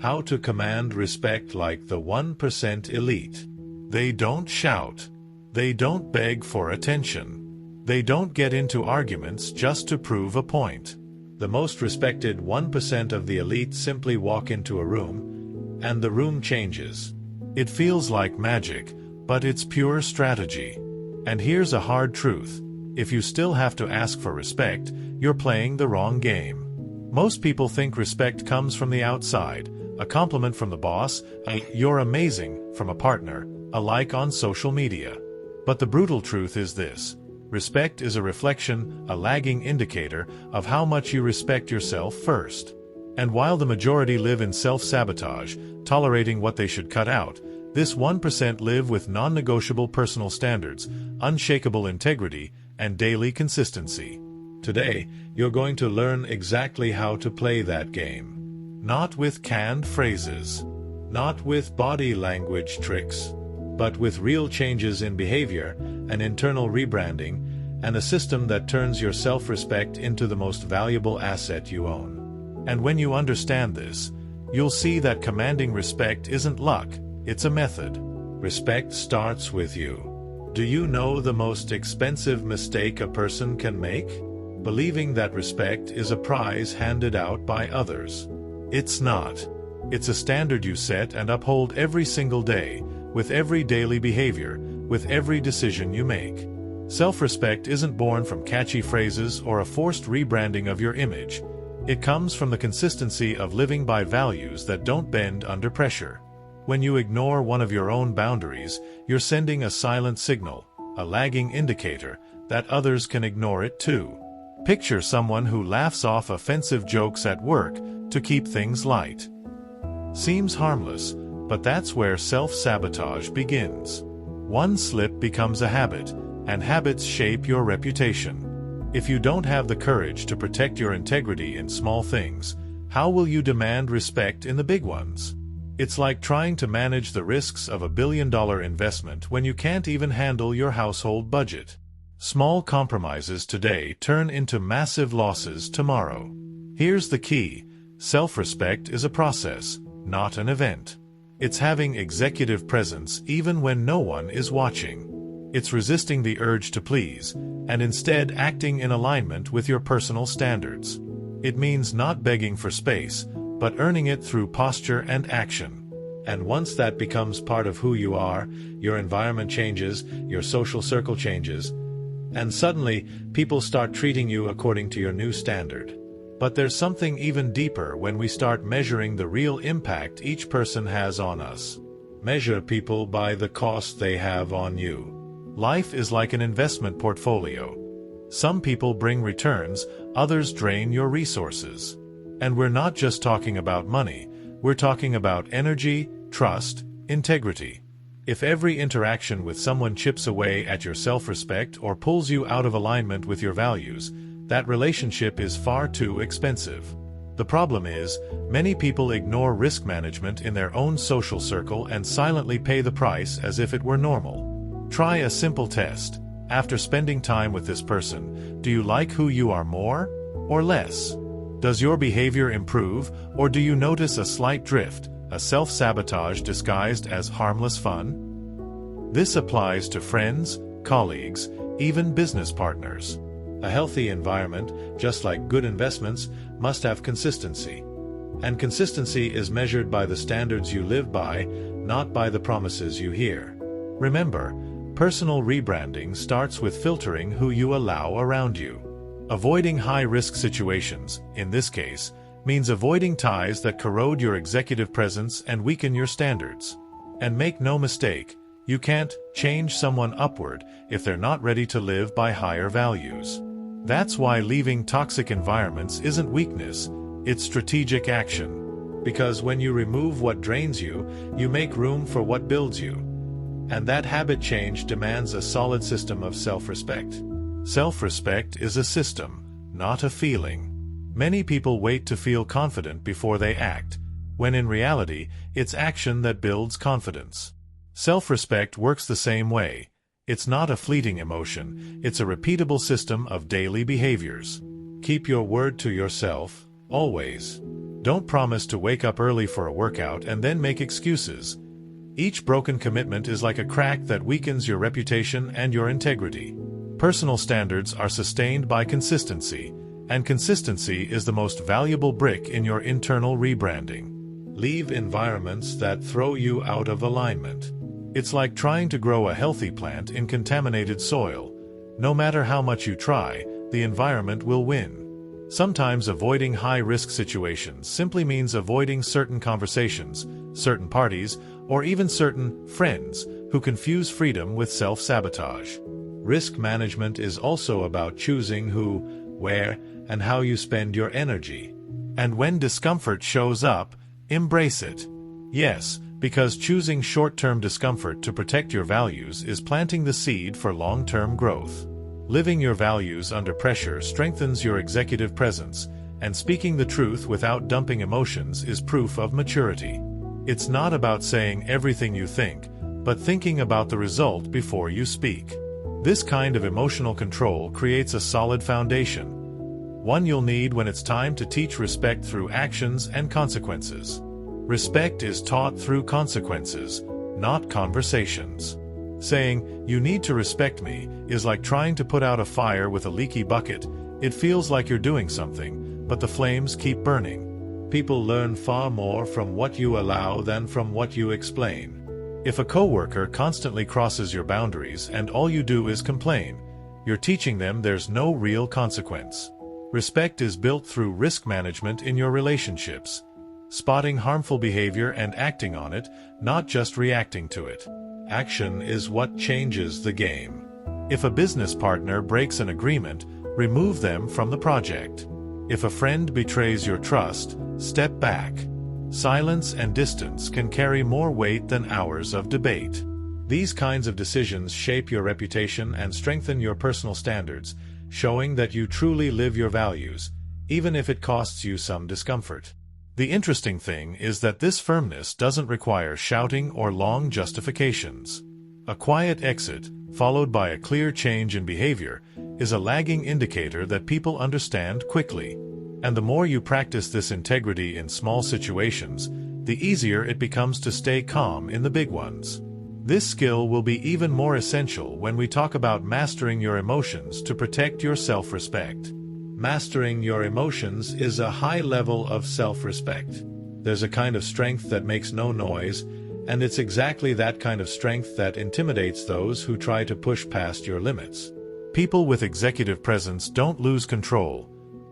How to command respect like the 1% elite. They don't shout. They don't beg for attention. They don't get into arguments just to prove a point. The most respected 1% of the elite simply walk into a room, and the room changes. It feels like magic, but it's pure strategy. And here's a hard truth. If you still have to ask for respect, you're playing the wrong game. Most people think respect comes from the outside, a compliment from the boss, "You're amazing" from a partner, a like on social media. But the brutal truth is this. Respect is a reflection, a lagging indicator of how much you respect yourself first. And while the majority live in self-sabotage, tolerating what they should cut out, this 1% live with non-negotiable personal standards, unshakable integrity, and daily consistency. Today, you're going to learn exactly how to play that game. Not with canned phrases, not with body language tricks, but with real changes in behavior, an internal rebranding, and a system that turns your self-respect into the most valuable asset you own. And when you understand this, you'll see that commanding respect isn't luck, it's a method. Respect starts with you. Do you know the most expensive mistake a person can make? Believing that respect is a prize handed out by others. It's not. It's a standard you set and uphold every single day, with every daily behavior, with every decision you make. Self-respect isn't born from catchy phrases or a forced rebranding of your image. It comes from the consistency of living by values that don't bend under pressure. When you ignore one of your own boundaries, you're sending a silent signal, a lagging indicator, that others can ignore it too. Picture someone who laughs off offensive jokes at work to keep things light. Seems harmless, but that's where self-sabotage begins. One slip becomes a habit, and habits shape your reputation. If you don't have the courage to protect your integrity in small things, how will you demand respect in the big ones? It's like trying to manage the risks of $1 billion investment when you can't even handle your household budget. Small compromises today turn into massive losses tomorrow. Here's the key. Self-respect is a process, not an event. It's having executive presence even when no one is watching. It's resisting the urge to please, and instead acting in alignment with your personal standards. It means not begging for space, but earning it through posture and action. And once that becomes part of who you are, your environment changes, your social circle changes, and suddenly, people start treating you according to your new standard. But there's something even deeper when we start measuring the real impact each person has on us. Measure people by the cost they have on you. Life is like an investment portfolio. Some people bring returns, others drain your resources. And we're not just talking about money, we're talking about energy, trust, integrity. If every interaction with someone chips away at your self-respect or pulls you out of alignment with your values, that relationship is far too expensive. The problem is, many people ignore risk management in their own social circle and silently pay the price as if it were normal. Try a simple test. After spending time with this person, do you like who you are more or less? Does your behavior improve, or do you notice a slight drift, a self-sabotage disguised as harmless fun? This applies to friends, colleagues, even business partners. A healthy environment, just like good investments, must have consistency. And consistency is measured by the standards you live by, not by the promises you hear. Remember, personal rebranding starts with filtering who you allow around you. Avoiding high-risk situations, in this case, means avoiding ties that corrode your executive presence and weaken your standards. And make no mistake, you can't change someone upward if they're not ready to live by higher values. That's why leaving toxic environments isn't weakness, it's strategic action. Because when you remove what drains you, you make room for what builds you. And that habit change demands a solid system of self-respect. Self-respect is a system, not a feeling. Many people wait to feel confident before they act, when in reality, it's action that builds confidence. Self-respect works the same way. It's not a fleeting emotion, it's a repeatable system of daily behaviors. Keep your word to yourself, always. Don't promise to wake up early for a workout and then make excuses. Each broken commitment is like a crack that weakens your reputation and your integrity. Personal standards are sustained by consistency, and consistency is the most valuable brick in your internal rebranding. Leave environments that throw you out of alignment. It's like trying to grow a healthy plant in contaminated soil. No matter how much you try, the environment will win. Sometimes avoiding high-risk situations simply means avoiding certain conversations, certain parties, or even certain friends who confuse freedom with self-sabotage. Risk management is also about choosing who, where, and how you spend your energy. And when discomfort shows up, embrace it. Yes, because choosing short-term discomfort to protect your values is planting the seed for long-term growth. Living your values under pressure strengthens your executive presence, and speaking the truth without dumping emotions is proof of maturity. It's not about saying everything you think, but thinking about the result before you speak. This kind of emotional control creates a solid foundation, one you'll need when it's time to teach respect through actions and consequences. Respect is taught through consequences, not conversations. Saying, "You need to respect me," is like trying to put out a fire with a leaky bucket. It feels like you're doing something, but the flames keep burning. People learn far more from what you allow than from what you explain. If a coworker constantly crosses your boundaries and all you do is complain, you're teaching them there's no real consequence. Respect is built through risk management in your relationships, spotting harmful behavior and acting on it, not just reacting to it. Action is what changes the game. If a business partner breaks an agreement, remove them from the project. If a friend betrays your trust, step back. Silence and distance can carry more weight than hours of debate. These kinds of decisions shape your reputation and strengthen your personal standards, showing that you truly live your values, even if it costs you some discomfort. The interesting thing is that this firmness doesn't require shouting or long justifications. A quiet exit, followed by a clear change in behavior, is a lagging indicator that people understand quickly. And the more you practice this integrity in small situations, the easier it becomes to stay calm in the big ones. This skill will be even more essential when we talk about mastering your emotions to protect your self-respect. Mastering your emotions is a high level of self-respect. There's a kind of strength that makes no noise, and it's exactly that kind of strength that intimidates those who try to push past your limits. People with executive presence don't lose control.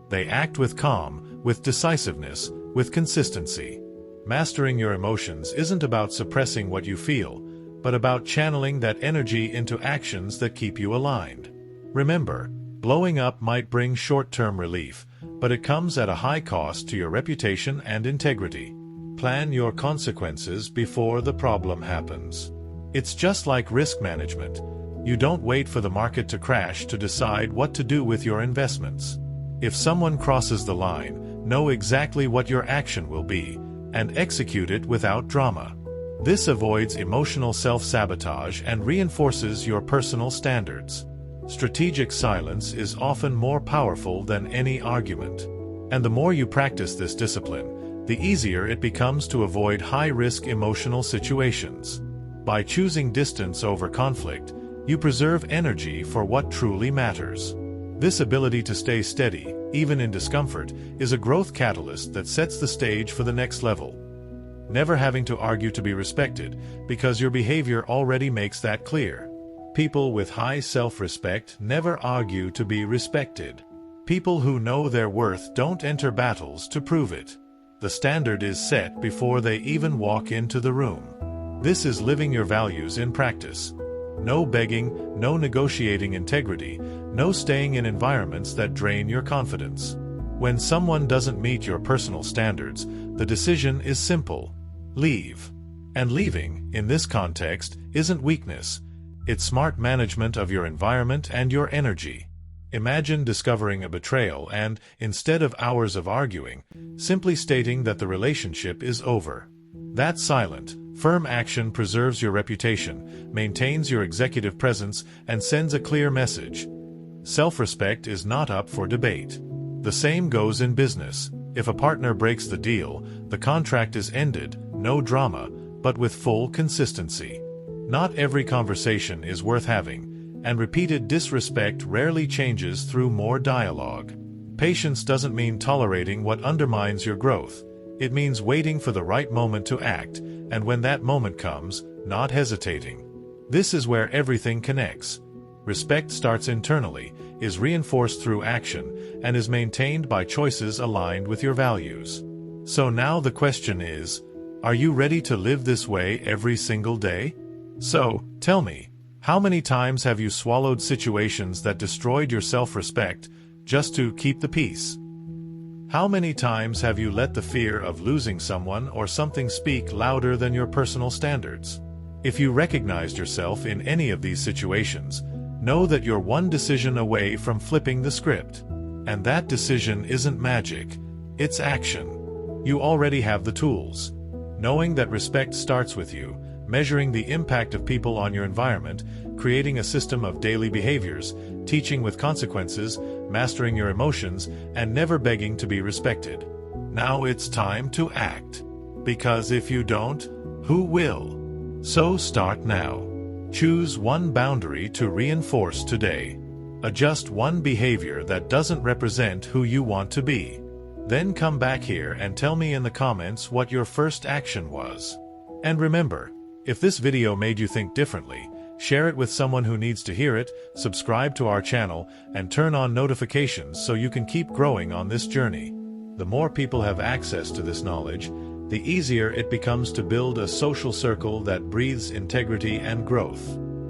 They act with calm, with decisiveness, with consistency. Mastering your emotions isn't about suppressing what you feel, but about channeling that energy into actions that keep you aligned. Remember, blowing up might bring short-term relief, but it comes at a high cost to your reputation and integrity. Plan your consequences before the problem happens. It's just like risk management. You don't wait for the market to crash to decide what to do with your investments. If someone crosses the line, know exactly what your action will be, and execute it without drama. This avoids emotional self-sabotage and reinforces your personal standards. Strategic silence is often more powerful than any argument. And the more you practice this discipline, the easier it becomes to avoid high-risk emotional situations. By choosing distance over conflict, you preserve energy for what truly matters. This ability to stay steady, even in discomfort, is a growth catalyst that sets the stage for the next level. Never having to argue to be respected, because your behavior already makes that clear. People with high self-respect never argue to be respected. People who know their worth don't enter battles to prove it. The standard is set before they even walk into the room. This is living your values in practice. No begging, no negotiating integrity, no staying in environments that drain your confidence. When someone doesn't meet your personal standards, the decision is simple: leave. And leaving, in this context, isn't weakness. It's smart management of your environment and your energy. Imagine discovering a betrayal and, instead of hours of arguing, simply stating that the relationship is over. That silent, firm action preserves your reputation, maintains your executive presence, and sends a clear message. Self-respect is not up for debate. The same goes in business. If a partner breaks the deal, the contract is ended, no drama, but with full consistency. Not every conversation is worth having, and repeated disrespect rarely changes through more dialogue. Patience doesn't mean tolerating what undermines your growth. It means waiting for the right moment to act, and when that moment comes, not hesitating. This is where everything connects. Respect starts internally, is reinforced through action, and is maintained by choices aligned with your values. So now the question is, are you ready to live this way every single day? So, tell me, how many times have you swallowed situations that destroyed your self-respect just to keep the peace? How many times have you let the fear of losing someone or something speak louder than your personal standards? If you recognized yourself in any of these situations, know that you're one decision away from flipping the script. And that decision isn't magic, it's action. You already have the tools. Knowing that respect starts with you, measuring the impact of people on your environment, creating a system of daily behaviors, teaching with consequences, mastering your emotions, and never begging to be respected. Now it's time to act. Because if you don't, who will? So start now. Choose one boundary to reinforce today. Adjust one behavior that doesn't represent who you want to be. Then come back here and tell me in the comments what your first action was. And remember, if this video made you think differently, share it with someone who needs to hear it, subscribe to our channel, and turn on notifications so you can keep growing on this journey. The more people have access to this knowledge, the easier it becomes to build a social circle that breathes integrity and growth.